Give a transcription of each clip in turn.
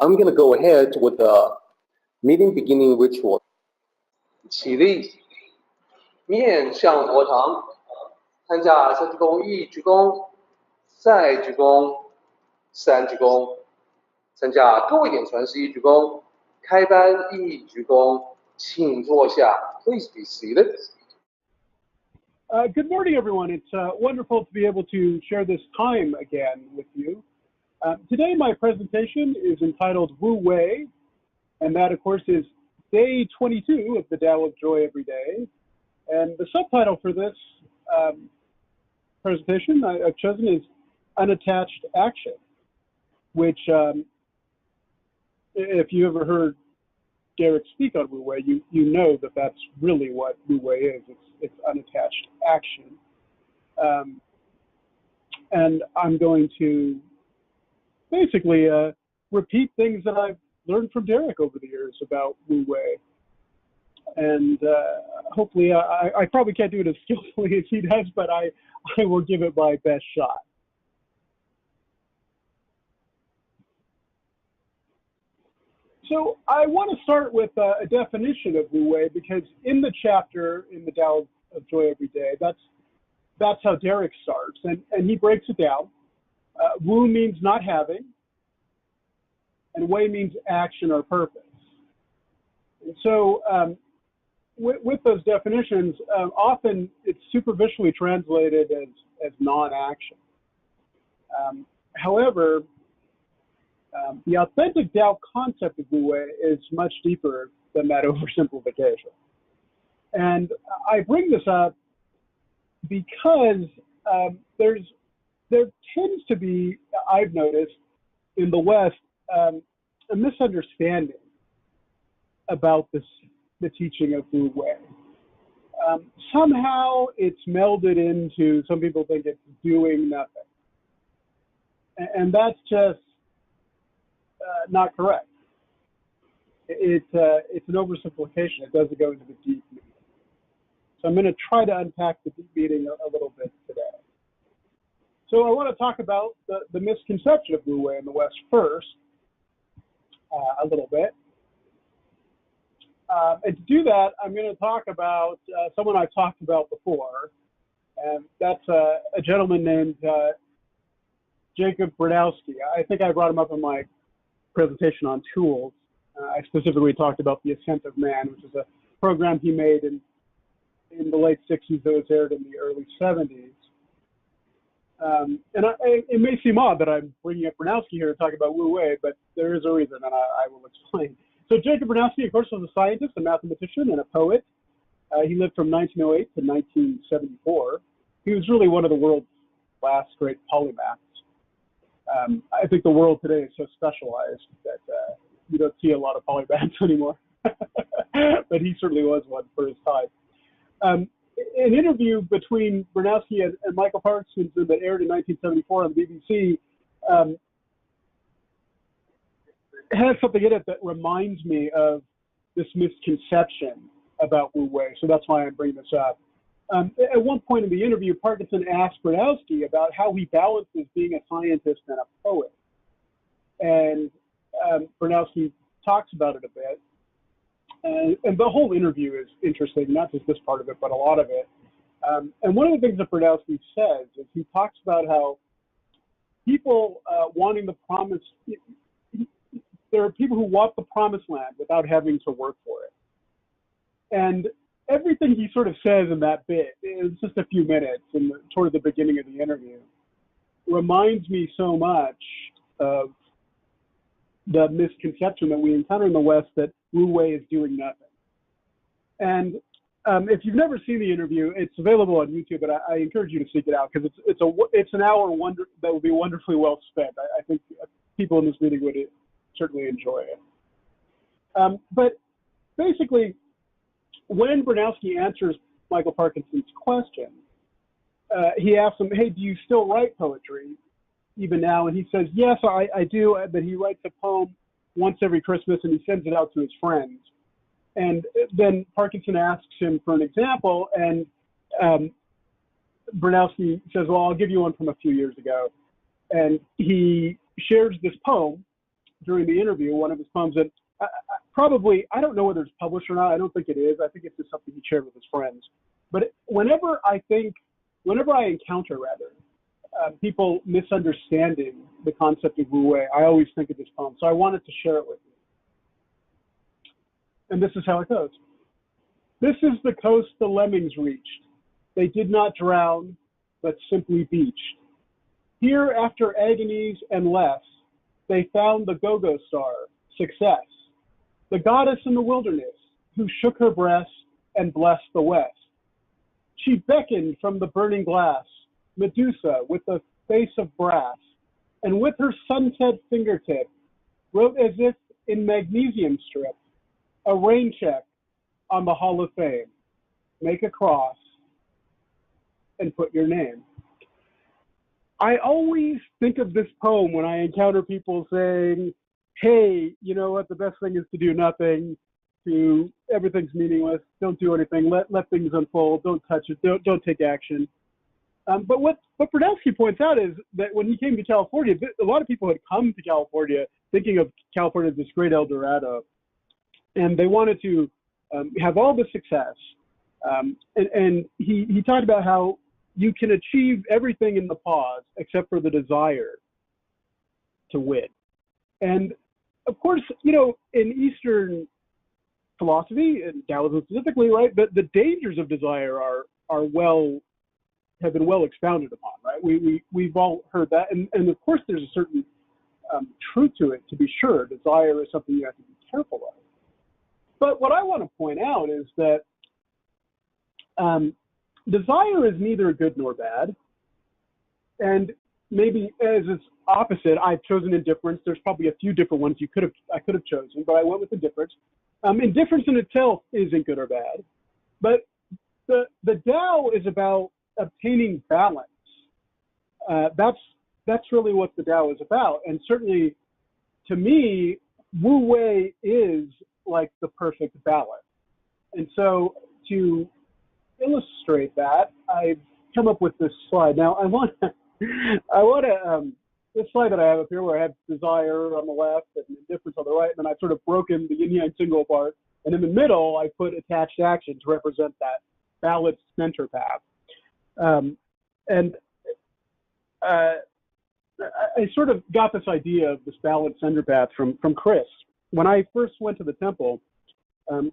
I'm going to go ahead with the meeting beginning ritual. 起立，面向佛堂，参加三鞠躬、一鞠躬、再鞠躬、三鞠躬，参加各位点传世一鞠躬，开班一鞠躬，请坐下。Please be seated. Good morning, everyone. It's wonderful to be able to share this time again with you. Today, my presentation is entitled Wuwei, and that, of course, is day 22 of the Tao of Joy Every Day. And the subtitle for this presentation I've chosen is Unattached Action, which, if you ever heard Derek speak on Wuwei, you know that that's really what Wuwei is. It's unattached action. And I'm going to basically repeat things that I've learned from Derek over the years about Wuwei. And hopefully, I probably can't do it as skillfully as he does, but I will give it my best shot. So I want to start with a definition of Wuwei, because in the chapter in the Tao of Joy Every Day, that's how Derek starts, and he breaks it down. Wu means not having, and Wei means action or purpose. And so with those definitions, often it's superficially translated as non-action. However, the authentic Tao concept of Wuwei is much deeper than that oversimplification. And I bring this up because there tends to be, I've noticed, in the West, a misunderstanding about the teaching of Wuwei. Somehow it's melded into, some people think it's doing nothing. And that's just not correct. It's an oversimplification. It doesn't go into the deep meaning. So I'm going to try to unpack the deep meaning a little bit today. So I want to talk about the misconception of Wuwei in the West first, a little bit. And to do that, I'm going to talk about someone I've talked about before, and that's a gentleman named Jacob Bronowski. I think I brought him up in my presentation on tools. I specifically talked about The Ascent of Man, which is a program he made in the late 60s that was aired in the early 70s. And it may seem odd that I'm bringing up Bronowski here to talk about Wuwei, but there is a reason, and I will explain. So Jacob Bronowski, of course, was a scientist, a mathematician, and a poet. He lived from 1908 to 1974. He was really one of the world's last great polymaths. I think the world today is so specialized that you don't see a lot of polymaths anymore. But he certainly was one for his time. An interview between Bronowski and Michael Parkinson that aired in 1974 on the BBC has something in it that reminds me of this misconception about Wuwei. So that's why I'm bringing this up. At one point in the interview, Parkinson asked Bronowski about how he balances being a scientist and a poet. And Bronowski talks about it a bit. And the whole interview is interesting, not just this part of it, but a lot of it. And one of the things that Bronowski says is he talks about how people wanting the promise, there are people who want the promised land without having to work for it. And everything he sort of says in that bit, it's just a few minutes toward the beginning of the interview, reminds me so much of the misconception that we encounter in the West that Wuwei is doing nothing. And if you've never seen the interview, it's available on YouTube, but I encourage you to seek it out because it's an hour that will be wonderfully well spent. I think people in this meeting would certainly enjoy it. But basically, when Bronowski answers Michael Parkinson's question, he asks him, hey, do you still write poetry even now? And he says, yes, I do, but he writes a poem once every Christmas and he sends it out to his friends. And then Parkinson asks him for an example, and Bronowski says, well, I'll give you one from a few years ago. And he shares this poem during the interview, one of his poems that probably, I don't know whether it's published or not. I don't think it is. I think it's just something he shared with his friends. But whenever I encounter people misunderstanding the concept of Wuwei, I always think of this poem. So I wanted to share it with you. And this is how it goes. This is the coast the lemmings reached. They did not drown, but simply beached. Here, after agonies and less, they found the go-go star, success, the goddess in the wilderness, who shook her breast and blessed the west. She beckoned from the burning glass, Medusa with a face of brass, and with her sunset fingertip, wrote as if in magnesium strip, a rain check on the Hall of Fame. Make a cross and put your name. I always think of this poem when I encounter people saying, hey, you know what, the best thing is to do nothing, everything's meaningless, don't do anything, let things unfold, don't touch it, don't take action. But what Farouqi points out is that when he came to California, a lot of people had come to California thinking of California as this great El Dorado, and they wanted to have all the success. And he talked about how you can achieve everything in the pause except for the desire to win. And of course, you know, in Eastern philosophy, and Taoism specifically, right, the dangers of desire have been well expounded upon, right? We've all heard that, and of course there's a certain truth to it, to be sure. Desire is something you have to be careful of. But what I want to point out is that desire is neither good nor bad, and maybe as its opposite, I've chosen indifference. There's probably a few different ones I could have chosen, but I went with indifference. Indifference in itself isn't good or bad, but the Tao is about obtaining balance. That's really what the Tao is about, and certainly, to me, Wuwei is like the perfect balance. And so to illustrate that, I've come up with this slide. Now I want to this slide that I have up here, where I have desire on the left and indifference on the right, and then I've sort of broken the yin-yang single apart, and in the middle I put attached action to represent that balanced center path. I sort of got this idea of this balanced center path from Chris. When I first went to the temple,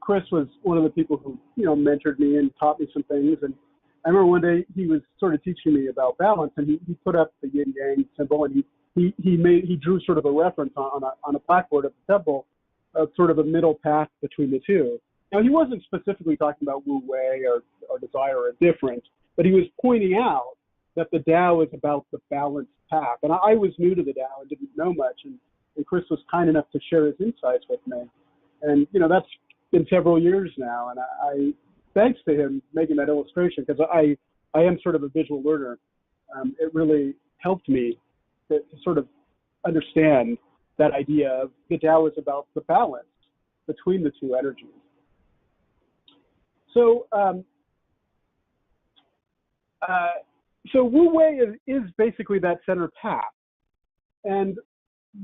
Chris was one of the people who, you know, mentored me and taught me some things. And I remember one day he was sort of teaching me about balance, and he put up the yin yang symbol, and he drew sort of a reference on a blackboard at the temple of sort of a middle path between the two. Now, he wasn't specifically talking about Wuwei or desire or indifference, but he was pointing out that the Tao is about the balanced path. And I was new to the Tao and didn't know much, and Chris was kind enough to share his insights with me. And, you know, that's been several years now, and I thanks to him making that illustration, because I am sort of a visual learner. It really helped me to sort of understand that idea of the Tao is about the balance between the two energies. So, so Wuwei is basically that center path, and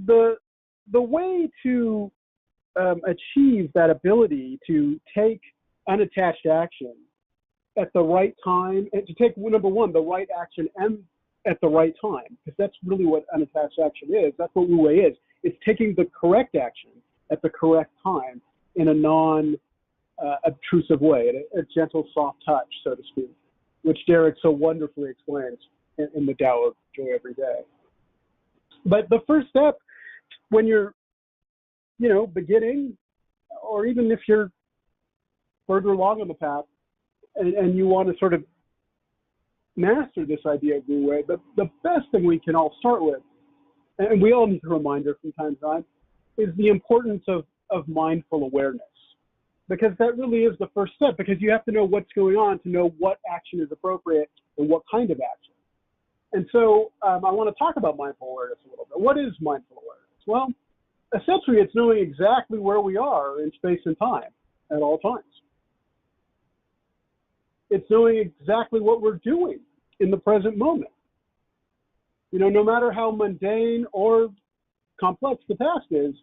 the way to achieve that ability to take unattached action at the right time, and to take, number one, the right action and at the right time, because that's really what unattached action is. That's what Wuwei is. It's taking the correct action at the correct time in a non-obtrusive way, a gentle, soft touch, so to speak, which Derek so wonderfully explains in the Tao of Joy Every Day. But the first step, when you're, you know, beginning, or even if you're further along on the path, and you want to sort of master this idea of Wuwei, the best thing we can all start with, and we all need a reminder from time to time, is the importance of mindful awareness. Because that really is the first step, because you have to know what's going on to know what action is appropriate and what kind of action. And so I want to talk about mindful awareness a little bit. What is mindful awareness? Well, essentially it's knowing exactly where we are in space and time at all times. It's knowing exactly what we're doing in the present moment. You know, no matter how mundane or complex the task is,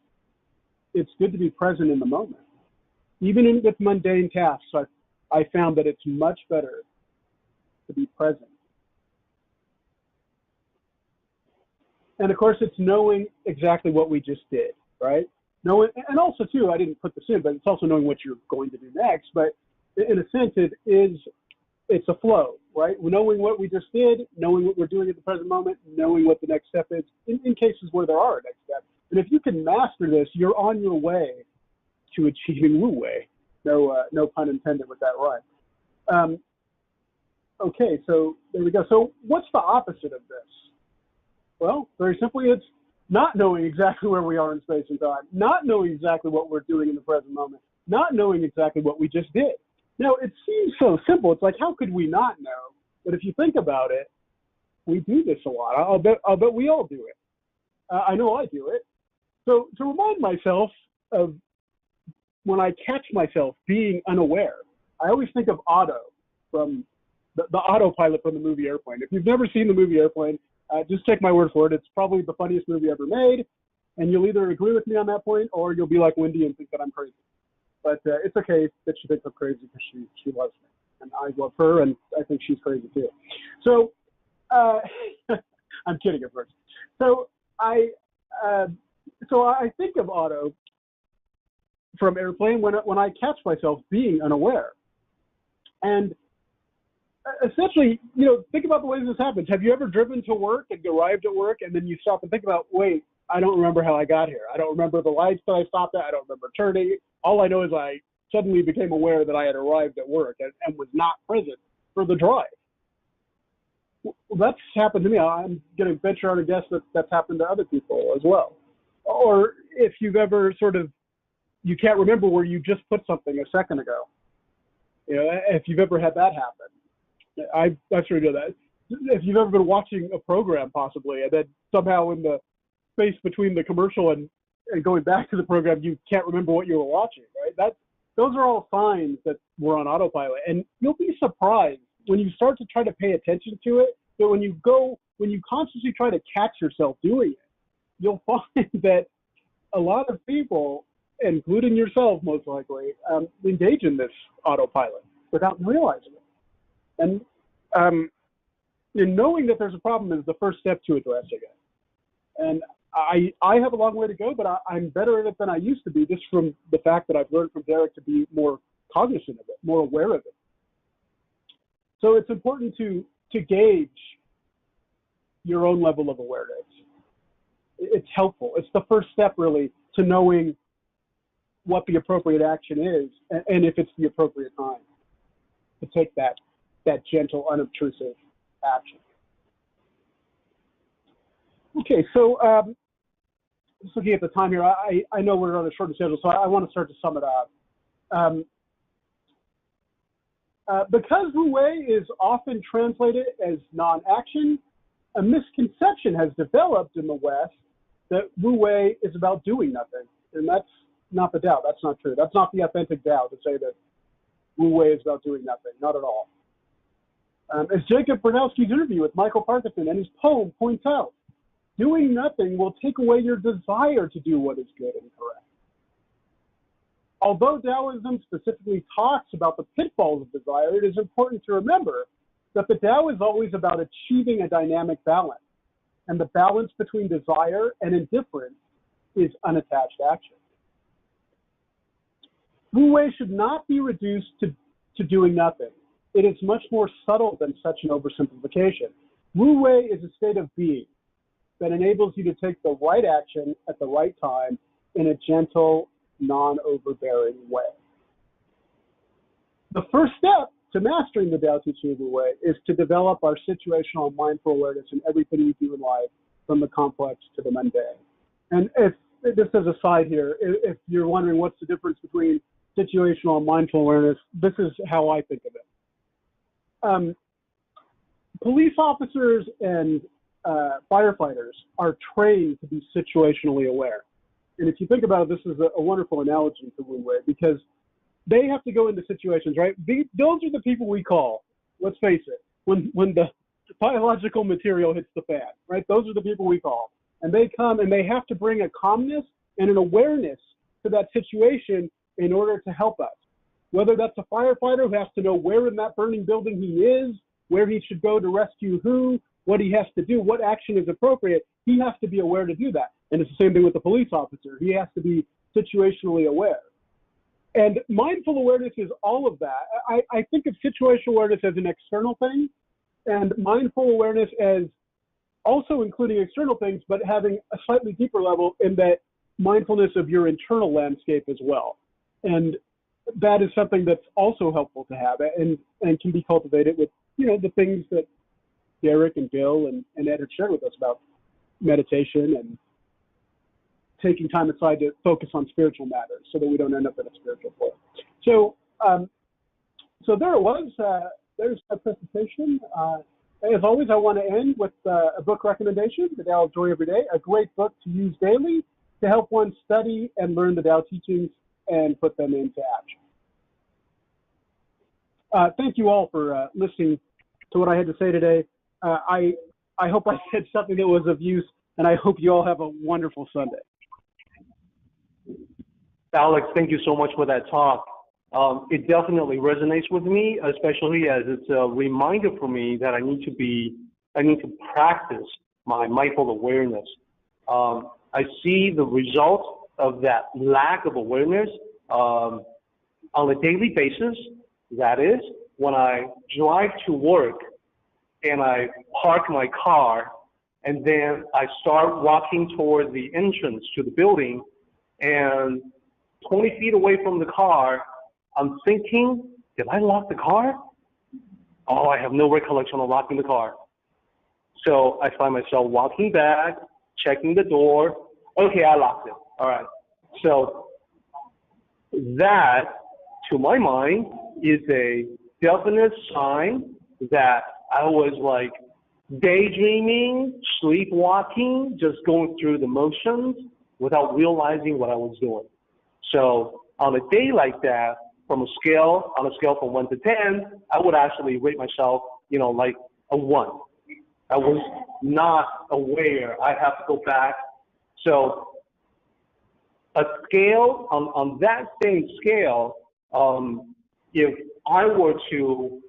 it's good to be present in the moment. Even with mundane tasks, I found that it's much better to be present. And of course, it's knowing exactly what we just did, right? Knowing, and also too, I didn't put this in, but it's also knowing what you're going to do next. But in a sense, it's a flow, right? Knowing what we just did, knowing what we're doing at the present moment, knowing what the next step is in cases where there are a next step. And if you can master this, you're on your way to achieving Wuwei. No pun intended with that rhyme. Okay, so there we go. So what's the opposite of this? Well, very simply, it's not knowing exactly where we are in space and time, not knowing exactly what we're doing in the present moment, not knowing exactly what we just did. Now, it seems so simple. It's like, how could we not know? But if you think about it, we do this a lot. I'll bet we all do it. I know I do it. So to remind myself of when I catch myself being unaware, I always think of Otto from the autopilot from the movie Airplane. If you've never seen the movie Airplane, just take my word for it. It's probably the funniest movie ever made, and you'll either agree with me on that point or you'll be like Wendy and think that I'm crazy. But it's okay that she thinks I'm crazy because she loves me, and I love her, and I think she's crazy too. So I'm kidding, of course. So I think of Otto from Airplane when I catch myself being unaware, and essentially, think about the ways this happens. Have you ever driven to work and arrived at work, and then you stop and think about, wait, I don't remember how I got here. I don't remember the lights that I stopped at. I don't remember turning. All I know is I suddenly became aware that I had arrived at work and was not present for the drive. Well, that's happened to me. I'm going to venture out a guess that that's happened to other people as well. Or if you've ever you can't remember where you just put something a second ago. If you've ever had that happen. I've sure done that. If you've ever been watching a program possibly, and then somehow in the space between the commercial and going back to the program, you can't remember what you were watching, right? Those are all signs that we're on autopilot. And you'll be surprised when you start to try to pay attention to it, that when you constantly try to catch yourself doing it, you'll find that a lot of people, including yourself most likely, engage in this autopilot without realizing it. And knowing that there's a problem is the first step to addressing it. And I have a long way to go, but I'm better at it than I used to be, just from the fact that I've learned from Derek to be more cognizant of it, more aware of it. So it's important to gauge your own level of awareness. It's helpful. It's the first step, really, to knowing what the appropriate action is and if it's the appropriate time to take that gentle, unobtrusive action. Okay, so just looking at the time here, I know we're on a short schedule, so I want to start to sum it up. Because Wuwei is often translated as non-action, a misconception has developed in the West that Wuwei is about doing nothing, and that's not the Tao. That's not true. That's not the authentic Tao to say that Wuwei is about doing nothing. Not at all. As Jacob Bernowski's interview with Michael Parkinson and his poem points out, doing nothing will take away your desire to do what is good and correct. Although Taoism specifically talks about the pitfalls of desire, it is important to remember that the Tao is always about achieving a dynamic balance, and the balance between desire and indifference is unattached action. Wuwei should not be reduced to doing nothing. It is much more subtle than such an oversimplification. Wuwei is a state of being that enables you to take the right action at the right time in a gentle, non-overbearing way. The first step to mastering the Tao Teaching of Wuwei is to develop our situational and mindful awareness in everything we do in life, from the complex to the mundane. And just as a side here, if you're wondering what's the difference between situational and mindful awareness, this is how I think of it. Police officers and firefighters are trained to be situationally aware. And if you think about it, this is a wonderful analogy to Wuwei, because they have to go into situations, right? Those are the people we call, let's face it, when the biological material hits the fan, right? Those are the people we call. And they come and they have to bring a calmness and an awareness to that situation in order to help us. Whether that's a firefighter who has to know where in that burning building he is, where he should go to rescue who, what he has to do, what action is appropriate, he has to be aware to do that. And it's the same thing with the police officer. He has to be situationally aware. And mindful awareness is all of that. I think of situational awareness as an external thing, and mindful awareness as also including external things, but having a slightly deeper level in that mindfulness of your internal landscape as well. And that is something that's also helpful to have and can be cultivated with, the things that Derek and Bill and Ed have shared with us about meditation and taking time aside to focus on spiritual matters so that we don't end up in a spiritual void. So, so there it was. There's a presentation. As always, I want to end with a book recommendation, The Tao of Joy Every, a great book to use daily to help one study and learn the Tao teachings and put them into action. Thank you all for listening to what I had to say today. I hope I said something that was of use, and I hope you all have a wonderful Sunday. Alex, thank you so much for that talk. It definitely resonates with me, especially as it's a reminder for me that I need to practice my mindful awareness. I see the result of that lack of awareness on a daily basis. That is, when I drive to work and I park my car and then I start walking toward the entrance to the building, and 20 feet away from the car, I'm thinking, did I lock the car? Oh, I have no recollection of locking the car. So I find myself walking back, checking the door. Okay, I locked it. All right. So that, to my mind, is a definite sign that I was like daydreaming, sleepwalking, just going through the motions without realizing what I was doing. So on a day like that, on a scale from 1 to 10, I would actually rate myself, like a 1. I was not aware. I have to go back. So a scale, on that same scale, if I were to,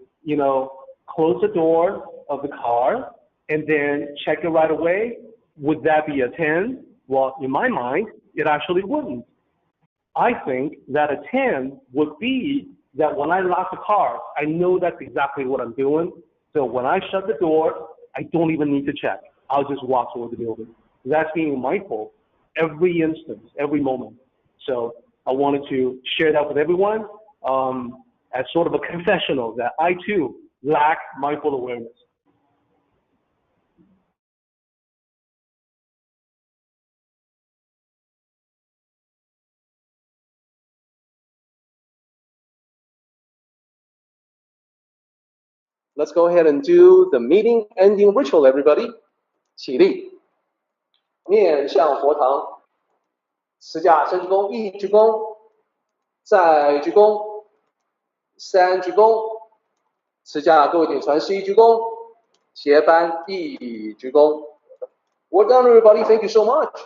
close the door of the car and then check it right away, would that be a 10? Well, in my mind, it actually wouldn't. I think that a 10 would be that when I lock the car, I know that's exactly what I'm doing. So when I shut the door, I don't even need to check. I'll just walk toward the building. That's being mindful every instance, every moment. So I wanted to share that with everyone as sort of a confessional that I too lack mindful awareness. Let's go ahead and do the meeting ending ritual, everybody. 起立，面向佛堂，持架深鞠躬，一鞠躬，再鞠躬，三鞠躬，持架各位顶传十一鞠躬，斜翻一鞠躬。Well done, everybody. Thank you so much.